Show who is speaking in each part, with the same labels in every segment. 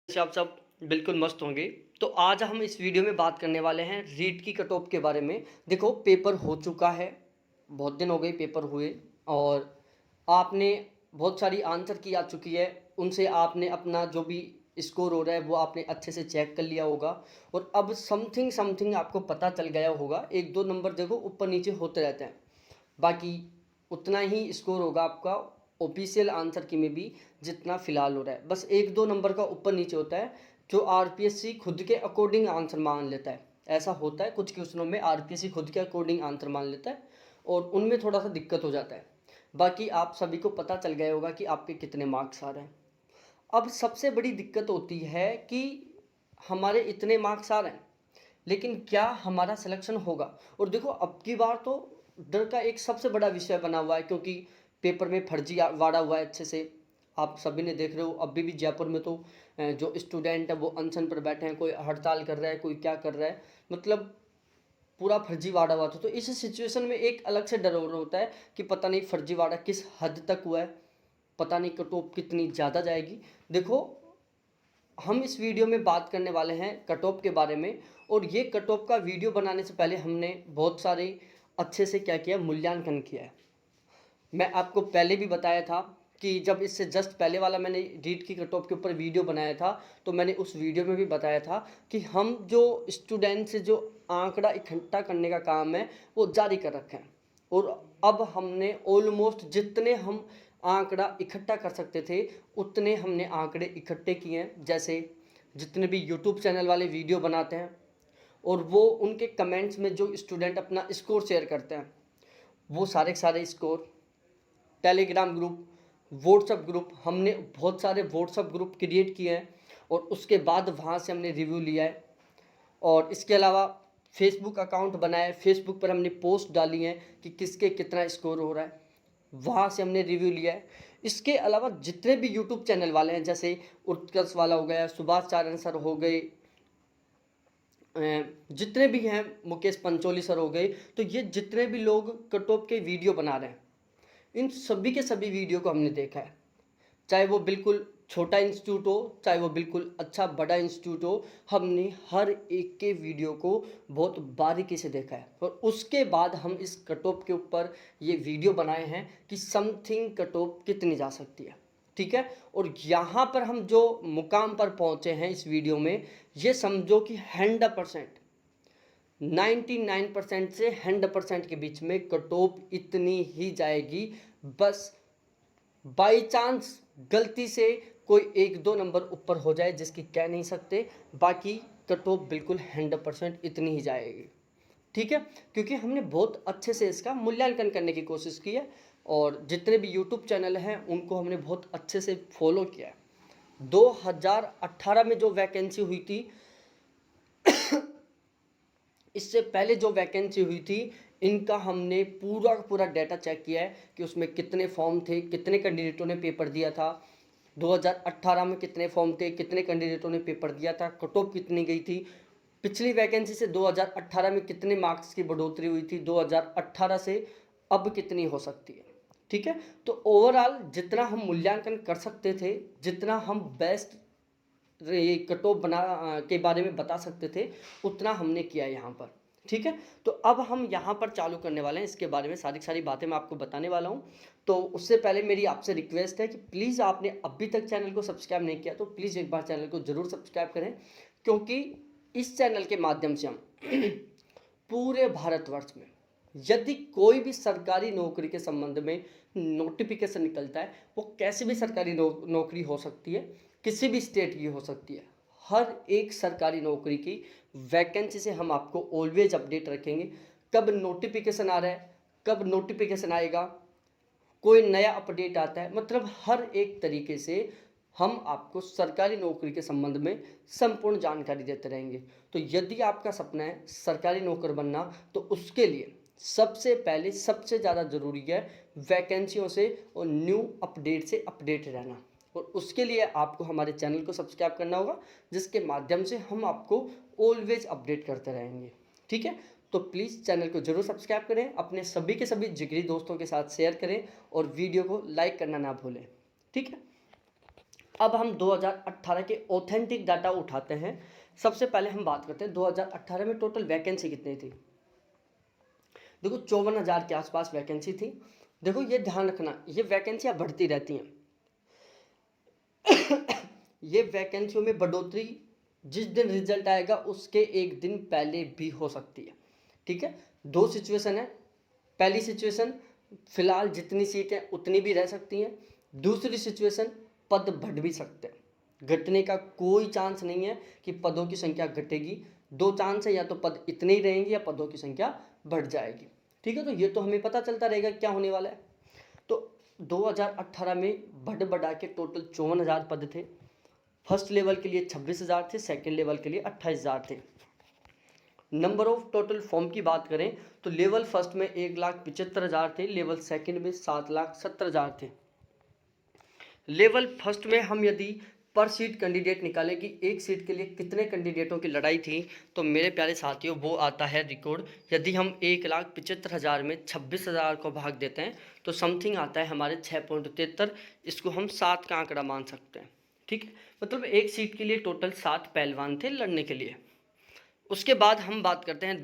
Speaker 1: से आप सब बिल्कुल मस्त होंगे। तो आज हम इस वीडियो में बात करने वाले हैं रीट की कट ऑफ के बारे में। देखो, पेपर हो चुका है, बहुत दिन हो गए पेपर हुए, और आपने बहुत सारी आंसर की आ चुकी है। उनसे आपने अपना जो भी स्कोर हो रहा है वो आपने अच्छे से चेक कर लिया होगा, और अब समथिंग समथिंग आपको पता चल गया होगा। एक दो नंबर देखो ऊपर नीचे होते रहते हैं, बाकी उतना ही स्कोर होगा आपका ऑफिशियल आंसर की में भी जितना फिलहाल हो रहा है। बस एक दो नंबर का ऊपर नीचे होता है, जो आरपीएससी खुद के अकॉर्डिंग आंसर मान लेता है। ऐसा होता है कुछ क्वेश्चनों में आरपीएससी खुद के अकॉर्डिंग आंसर मान लेता है, और उनमें थोड़ा सा दिक्कत हो जाता है। बाकी आप सभी को पता चल गया होगा कि आपके कितने मार्क्स आ रहे हैं। अब सबसे बड़ी दिक्कत होती है कि हमारे इतने मार्क्स आ रहे हैं, लेकिन क्या हमारा सिलेक्शन होगा। और देखो, अब की बार तो डर का एक सबसे बड़ा विषय बना हुआ है, क्योंकि पेपर में फर्जी वाड़ा हुआ है अच्छे से। आप सभी ने देख रहे हो, अभी भी जयपुर में तो जो स्टूडेंट है वो अनशन पर बैठे हैं, कोई हड़ताल कर रहा है, कोई क्या कर रहा है, मतलब पूरा फर्जीवाड़ा हुआ था। तो इस सिचुएशन में एक अलग से डर और होता है कि पता नहीं फर्जीवाड़ा किस हद तक हुआ है, पता नहीं कट ऑफ कितनी ज़्यादा जाएगी। देखो, हम इस वीडियो में बात करने वाले हैं कट ऑफ के बारे में, और ये कट ऑफ का वीडियो बनाने से पहले हमने बहुत सारे अच्छे से क्या किया, मूल्यांकन किया है। मैं आपको पहले भी बताया था कि जब इससे जस्ट पहले वाला मैंने रीट की कट ऑफ के ऊपर वीडियो बनाया था, तो मैंने उस वीडियो में भी बताया था कि हम जो स्टूडेंट से जो आंकड़ा इकट्ठा करने का काम है वो जारी कर रखे हैं। और अब हमने ऑलमोस्ट जितने हम आंकड़ा इकट्ठा कर सकते थे उतने हमने आंकड़े इकट्ठे किए हैं। जैसे जितने भी यूट्यूब चैनल वाले वीडियो बनाते हैं, और वो उनके कमेंट्स में जो स्टूडेंट अपना स्कोर शेयर करते हैं, वो सारे के सारे score, Telegram group, WhatsApp group, हमने बहुत सारे व्हाट्सअप ग्रुप क्रिएट किए हैं, और उसके बाद वहाँ से हमने रिव्यू लिया है। और इसके अलावा फेसबुक अकाउंट बनाया है, फेसबुक पर हमने पोस्ट डाली हैं कि किसके कितना स्कोर हो रहा है, वहाँ से हमने रिव्यू लिया है। इसके अलावा जितने भी यूट्यूब चैनल वाले हैं, जैसे उत्कर्ष वाला हो गया, सुभाष चारण सर हो गए, जितने भी हैं, मुकेश पंचोली सर हो गए, तो ये जितने भी लोग कट ऑफ के वीडियो बना रहे हैं, इन सभी के सभी वीडियो को हमने देखा है। चाहे वो बिल्कुल छोटा इंस्टीट्यूट हो, चाहे वो बिल्कुल अच्छा बड़ा इंस्टीट्यूट हो, हमने हर एक के वीडियो को बहुत बारीकी से देखा है, और उसके बाद हम इस कट ऑफ के ऊपर ये वीडियो बनाए हैं कि समथिंग कट ऑफ कितनी जा सकती है। ठीक है, और यहाँ पर हम जो मुकाम पर पहुँचे हैं इस वीडियो में, ये समझो कि 100%, 99% से 100% के बीच में कट ऑफ इतनी ही जाएगी। बस बाई चांस गलती से कोई एक दो नंबर ऊपर हो जाए, जिसकी कह नहीं सकते, बाकी कट ऑफ बिल्कुल 100% इतनी ही जाएगी। ठीक है, क्योंकि हमने बहुत अच्छे से इसका मूल्यांकन करने की कोशिश की है, और जितने भी यूट्यूब चैनल हैं उनको हमने बहुत अच्छे से फॉलो किया है। 2018 में जो वैकेंसी हुई थी, इससे पहले जो वैकेंसी हुई थी, इनका हमने पूरा पूरा डाटा चेक किया है कि उसमें कितने फॉर्म थे, कितने कैंडिडेटों ने पेपर दिया था, 2018 में कितने फॉर्म थे, कितने कैंडिडेटों ने पेपर दिया था, कट ऑफ कितनी गई थी, पिछली वैकेंसी से 2018 में कितने मार्क्स की बढ़ोतरी हुई थी, 2018 से अब कितनी हो सकती है। ठीक है, तो ओवरऑल जितना हम मूल्यांकन कर सकते थे, जितना हम बेस्ट ये कट ऑफ बना के बारे में बता सकते थे, उतना हमने किया यहाँ पर। ठीक है, तो अब हम यहाँ पर चालू करने वाले हैं, इसके बारे में सारी सारी बातें मैं आपको बताने वाला हूँ। तो उससे पहले मेरी आपसे रिक्वेस्ट है कि प्लीज़ आपने अभी तक चैनल को सब्सक्राइब नहीं किया तो प्लीज़ एक बार चैनल को ज़रूर सब्सक्राइब करें, क्योंकि इस चैनल के माध्यम से हम पूरे भारतवर्ष में यदि कोई भी सरकारी नौकरी के संबंध में नोटिफिकेशन निकलता है, वो कैसी भी सरकारी नौकरी हो सकती है, किसी भी स्टेट की हो सकती है, हर एक सरकारी नौकरी की वैकेंसी से हम आपको ऑलवेज अपडेट रखेंगे। कब नोटिफिकेशन आ रहा है, कब नोटिफिकेशन आएगा, कोई नया अपडेट आता है, मतलब हर एक तरीके से हम आपको सरकारी नौकरी के संबंध में संपूर्ण जानकारी देते रहेंगे। तो यदि आपका सपना है सरकारी नौकर बनना, तो उसके लिए सबसे पहले सबसे ज़्यादा ज़रूरी है वैकेंसियों से और न्यू अपडेट से अपडेट रहना, और उसके लिए आपको हमारे चैनल को सब्सक्राइब करना होगा, जिसके माध्यम से हम आपको ऑलवेज अपडेट करते रहेंगे। ठीक है, तो प्लीज़ चैनल को जरूर सब्सक्राइब करें, अपने सभी के सभी जिगरी दोस्तों के साथ शेयर करें, और वीडियो को लाइक करना ना भूलें। ठीक है, अब हम 2018 के ऑथेंटिक डाटा उठाते हैं। सबसे पहले हम बात करते हैं 2018 में टोटल वैकेंसी कितनी थी। देखो 54,000 के आसपास वैकेंसी थी। देखो ये ध्यान रखना, ये वैकेंसियाँ बढ़ती रहती हैं। ये वैकेंसियों में बढ़ोतरी जिस दिन रिजल्ट आएगा उसके एक दिन पहले भी हो सकती है। ठीक है, दो सिचुएशन है। पहली सिचुएशन, फिलहाल जितनी सीटें उतनी भी रह सकती हैं। दूसरी सिचुएशन, पद बढ़ भी सकते हैं। घटने का कोई चांस नहीं है कि पदों की संख्या घटेगी। दो चांस है, या तो पद इतने ही रहेंगे या पदों की संख्या बढ़ जाएगी। ठीक है, तो ये तो हमें पता चलता रहेगा क्या होने वाला है। तो 2018 में बढ़ बढ़ा के टोटल 54,000 पद थे। फर्स्ट लेवल के लिए 26,000 थे, सेकेंड लेवल के लिए 28,000 थे। नंबर ऑफ टोटल फॉर्म की बात करें तो लेवल फर्स्ट में 1,75,000 थे, लेवल सेकंड में 7,70,000 थे। लेवल फर्स्ट में हम यदि पर सीट कैंडिडेट निकालें कि एक सीट के लिए कितने कैंडिडेटों की लड़ाई थी, तो मेरे प्यारे साथियों वो आता है रिकॉर्ड। यदि हम 1,75,000 में 26,000 को भाग देते हैं तो समथिंग आता है हमारे 6.73। इसको हम 7 का आंकड़ा मान सकते हैं। ठीक है, मतलब एक सीट के लिए टोटल 7 पहलवान थे लड़ने के लिए। उसके बाद हम बात करते हैं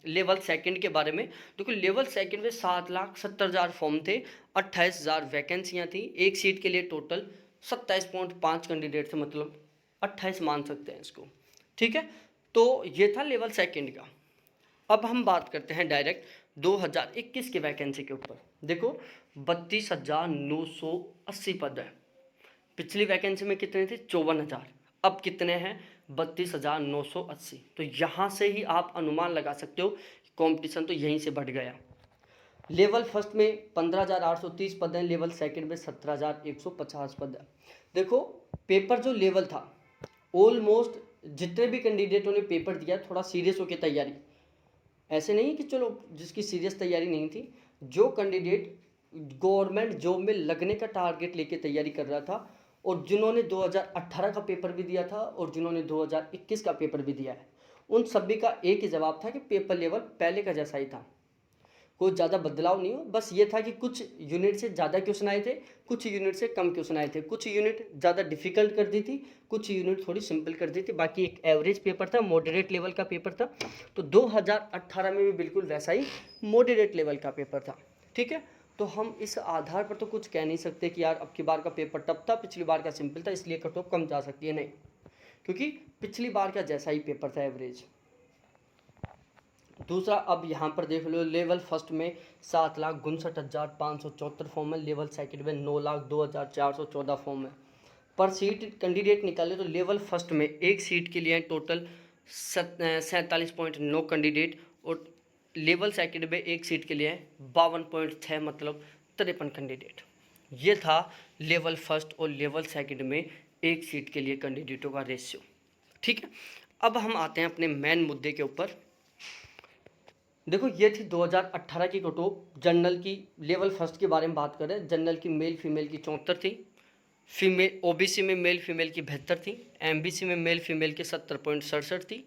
Speaker 1: लेवल सेकंड के बारे में। देखो लेवल सेकंड में 7,70,000 फॉर्म थे, 28,000 वैकेंसियाँ थी। एक सीट के लिए टोटल 27.5 कैंडिडेट थे, मतलब 28 मान सकते हैं इसको। ठीक है, तो ये था लेवल सेकंड का। अब हम बात करते हैं डायरेक्ट 2021 के वैकेंसी के ऊपर। देखो 32,980 पद है। पिछली वैकेंसी में कितने थे? 54,000। अब कितने हैं? 32,980। तो यहाँ से ही आप अनुमान लगा सकते हो कंपटीशन तो यहीं से बढ़ गया। लेवल फर्स्ट में 15,830 पद हैं, लेवल सेकंड में 17,150 पद है। देखो पेपर जो लेवल था, ऑलमोस्ट जितने भी कैंडिडेटों ने पेपर दिया थोड़ा सीरियस होकर तैयारी, ऐसे नहीं कि चलो जिसकी सीरियस तैयारी नहीं थी, जो कैंडिडेट गवर्नमेंट जॉब में लगने का टारगेट लेके तैयारी कर रहा था और जिन्होंने 2018 का पेपर भी दिया था और जिन्होंने 2021 का पेपर भी दिया है, उन सभी का एक ही जवाब था कि पेपर लेवल पहले का जैसा ही था, कोई ज़्यादा बदलाव नहीं हो। बस ये था कि कुछ यूनिट से ज़्यादा क्वेश्चन आए थे, कुछ यूनिट से कम क्वेश्चन आए थे, कुछ यूनिट ज़्यादा डिफिकल्ट कर दी थी, कुछ यूनिट थोड़ी सिंपल कर दी थी। बाकी एक एवरेज पेपर था, मॉडरेट लेवल का पेपर था। तो 2018 में भी बिल्कुल वैसा ही मॉडरेट लेवल का पेपर था। ठीक है, तो हम इस आधार पर तो कुछ कह नहीं सकते कि यार अब की बार का पेपर टफ था, पिछली बार का सिंपल था इसलिए कट ऑफ कम जा सकती है, नहीं, क्योंकि पिछली बार का जैसा ही पेपर था एवरेज। दूसरा, अब यहाँ पर देख लो, लेवल फर्स्ट में 7,59,574 फॉर्म है, लेवल सेकंड में 9,02,414 फॉर्म है। पर सीट कैंडिडेट निकाले तो लेवल फर्स्ट में एक सीट के लिए टोटल 47.9 कैंडिडेट और लेवल सेकंड में एक सीट के लिए 52.6 मतलब 53 कैंडिडेट। ये था लेवल फर्स्ट और लेवल सेकंड में एक सीट के लिए कैंडिडेटों का रेशियो। ठीक है, अब हम आते हैं अपने मेन मुद्दे के ऊपर। देखो ये थी 2018 की कट ऑफ जनरल की। लेवल फर्स्ट के बारे में बात करें, जनरल की मेल फीमेल की 74 थी, फीमेल ओबीसी में मेल फीमेल की 72 थी, एमबीसी में मेल फीमेल की 70.67 थी,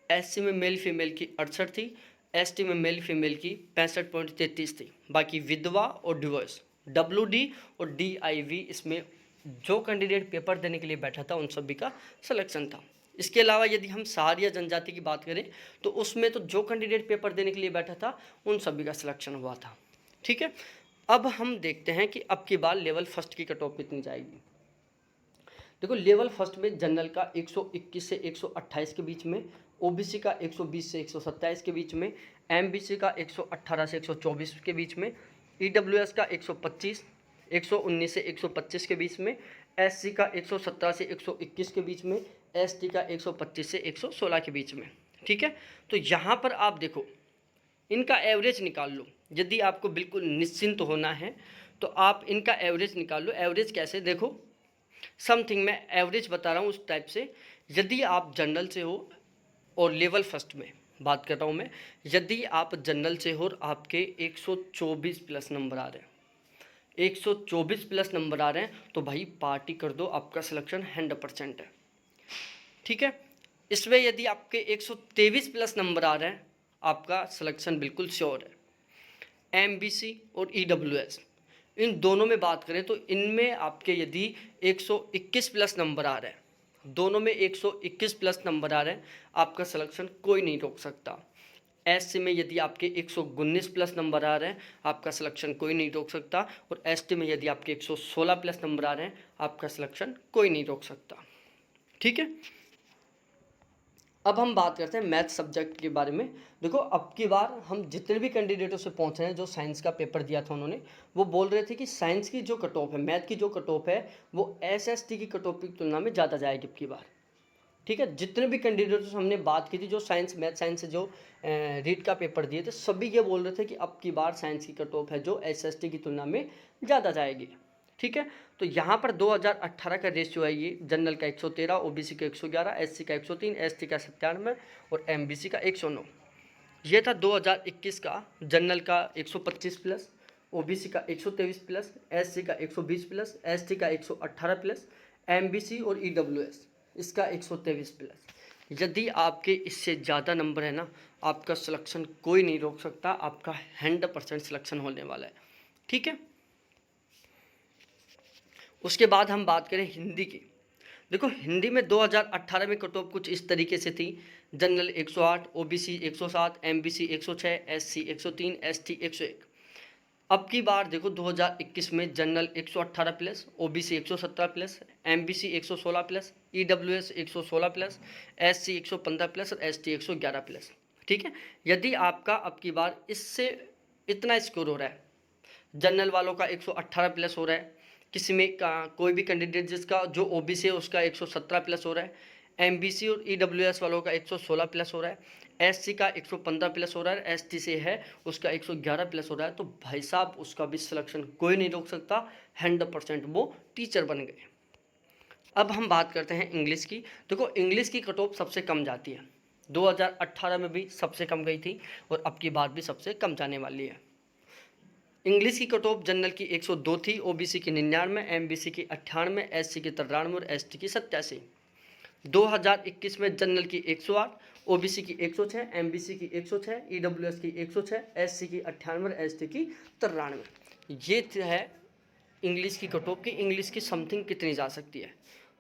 Speaker 1: एससी में मेल फीमेल की 68 थी, एसटी में मेल फीमेल की 65.33 थी। बाकी विधवा और डिवोर्स, डब्ल्यूडी और डीआईवी, इसमें जो कैंडिडेट पेपर देने के लिए बैठा था उन सभी का सिलेक्शन था। इसके अलावा यदि हम सहारिया जनजाति की बात करें तो उसमें तो जो कैंडिडेट पेपर देने के लिए बैठा था उन सभी का सिलेक्शन हुआ था। ठीक है, अब हम देखते हैं कि अब की बार लेवल फर्स्ट की कट ऑफ कितनी जाएगी। देखो लेवल फर्स्ट में जनरल का 121 से 128 के बीच में, ओबीसी का 120 से 127 के बीच में, एमबीसी का 118 से 124 के बीच में, ईडब्ल्यूएस का 125 119 से 125 के बीच में, एससी का 117 से 121 के बीच में, एसटी का 125 से 116 के बीच में। ठीक है, तो यहाँ पर आप देखो इनका एवरेज निकाल लो। यदि आपको बिल्कुल निश्चिंत होना है तो आप इनका एवरेज निकाल लो। एवरेज कैसे? देखो समथिंग मैं एवरेज बता रहा हूँ उस टाइप से। यदि आप जनरल से हो और लेवल फर्स्ट में बात कर रहा हूँ मैं, यदि आप जनरल से हो और आपके 124 प्लस नंबर आ रहे हैं, 124 प्लस नंबर आ रहे हैं तो भाई पार्टी कर दो, आपका सिलेक्शन 100% है। ठीक है, इसमें यदि आपके 123 प्लस नंबर आ रहे हैं आपका सिलेक्शन बिल्कुल श्योर है। एमबीसी और ईडब्ल्यूएस, इन दोनों में बात करें तो इनमें आपके यदि 121 प्लस नंबर आ रहे हैं, दोनों में 121 प्लस नंबर आ रहे हैं, आपका सिलेक्शन कोई नहीं रोक सकता। एससी में यदि आपके 119 प्लस नंबर आ रहे हैं, आपका सिलेक्शन कोई नहीं रोक सकता। और एसटी में यदि आपके 116 प्लस नंबर आ रहे हैं, आपका सिलेक्शन कोई नहीं रोक सकता। ठीक है, अब हम बात करते हैं मैथ सब्जेक्ट के बारे में। देखो, अब की बार हम जितने भी कैंडिडेटों से पहुंच रहे हैं जो साइंस का पेपर दिया था उन्होंने, वो बोल रहे थे कि साइंस की जो कट ऑफ है, मैथ की जो कट ऑफ है, वो एसएसटी की कट ऑफ की तुलना में ज़्यादा जाएगी अब की बार। ठीक है, जितने भी कैंडिडेटों से हमने बात की थी जो साइंस मैथ साइंस से जो रीट का पेपर दिए थे, सभी ये बोल रहे थे कि अब की बार साइंस की कट ऑफ है जो एसएसटी की तुलना में ज़्यादा जाएगी। ठीक है, तो यहाँ पर 2018 का रेशियो है ये, जनरल का 113, ओबीसी का 111, एससी का 103, एसटी का 97 और एमबीसी का 109। ये था 2021 का। जनरल का 125 प्लस, ओबीसी का 123 प्लस, एससी का 120 प्लस, एसटी का 118 प्लस, एमबीसी और ईडब्ल्यूएस इसका 123 प्लस। यदि आपके इससे ज़्यादा नंबर है ना, आपका सिलेक्शन कोई नहीं रोक सकता, आपका 100% सिलेक्शन होने वाला है। ठीक है, उसके बाद हम बात करें हिंदी की। देखो, हिंदी में 2018 में कट ऑफ कुछ इस तरीके से थी। General 108, OBC 107, MBC 106, SC 103, ST 101। अब की बार देखो 2021 में general 118 plus, OBC 117 plus, MBC 116 plus, EWS 116 plus, SC 115 plus और एसटी 111 प्लस। ठीक है, यदि आपका अब की बार इससे इतना स्कोर हो रहा है, जनरल वालों का 118 प्लस हो रहा है, किसी में कोई भी कैंडिडेट जिसका जो ओबीसी है उसका 117 प्लस हो रहा है, एमबीसी और ईडब्ल्यूएस वालों का 116 प्लस हो रहा है, एससी का 115 प्लस हो रहा है, एसटी से है उसका 111 प्लस हो रहा है, तो भाई साहब उसका भी सिलेक्शन कोई नहीं रोक सकता, 100% वो टीचर बन गए। अब हम बात करते हैं इंग्लिश की। देखो, इंग्लिश की कट ऑफ सबसे कम जाती है, 2018 में भी सबसे कम गई थी और अब की बार भी सबसे कम जाने वाली है। इंग्लिश की कट ऑफ जनरल की 102 थी, ओबीसी की 99, एमबीसी की 98, एससी की 93 और एसटी की 87। 2021 में जनरल की 108, ओबीसी की 106, एमबीसी की 106, ईडब्ल्यूएस की 106, एससी की 98 और एसटी की 93। ये है इंग्लिश की कट ऑफ की इंग्लिश की समथिंग कितनी जा सकती है।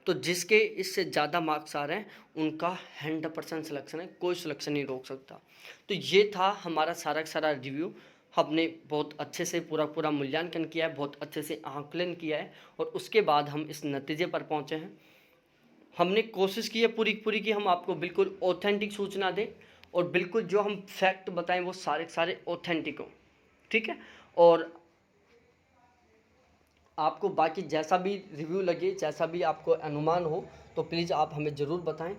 Speaker 1: तो जिसके इससे ज़्यादा मार्क्स आ रहे हैं उनका 100% सिलेक्शन है, कोई सिलेक्शन नहीं रोक सकता। तो ये था हमारा सारा का सारा रिव्यू। हमने बहुत अच्छे से पूरा मूल्यांकन किया है, बहुत अच्छे से आंकलन किया है और उसके बाद हम इस नतीजे पर पहुँचे हैं। हमने कोशिश की है पूरी कि हम आपको बिल्कुल ऑथेंटिक सूचना दें और बिल्कुल जो हम फैक्ट बताएं वो सारे के सारे ऑथेंटिक हों। ठीक है, और आपको बाकी जैसा भी रिव्यू लगे, जैसा भी आपको अनुमान हो, तो प्लीज़ आप हमें ज़रूर बताएं।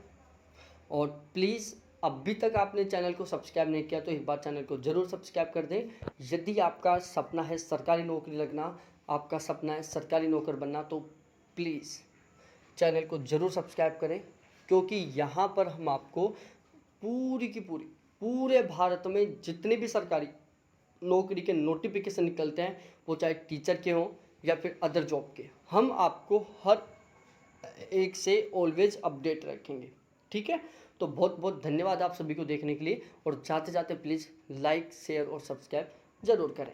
Speaker 1: और प्लीज़ अभी तक आपने चैनल को सब्सक्राइब नहीं किया तो एक बार चैनल को ज़रूर सब्सक्राइब कर दें। यदि आपका सपना है सरकारी नौकरी लगना, आपका सपना है सरकारी नौकर बनना, तो प्लीज़ चैनल को ज़रूर सब्सक्राइब करें, क्योंकि यहाँ पर हम आपको पूरी की पूरी पूरे भारत में जितने भी सरकारी नौकरी के नोटिफिकेशन निकलते हैं, वो चाहे टीचर के हों या फिर अदर जॉब के, हम आपको हर एक से ऑलवेज अपडेट रखेंगे। ठीक है, तो बहुत बहुत धन्यवाद आप सभी को देखने के लिए और जाते जाते प्लीज़ लाइक शेयर और सब्सक्राइब ज़रूर करें।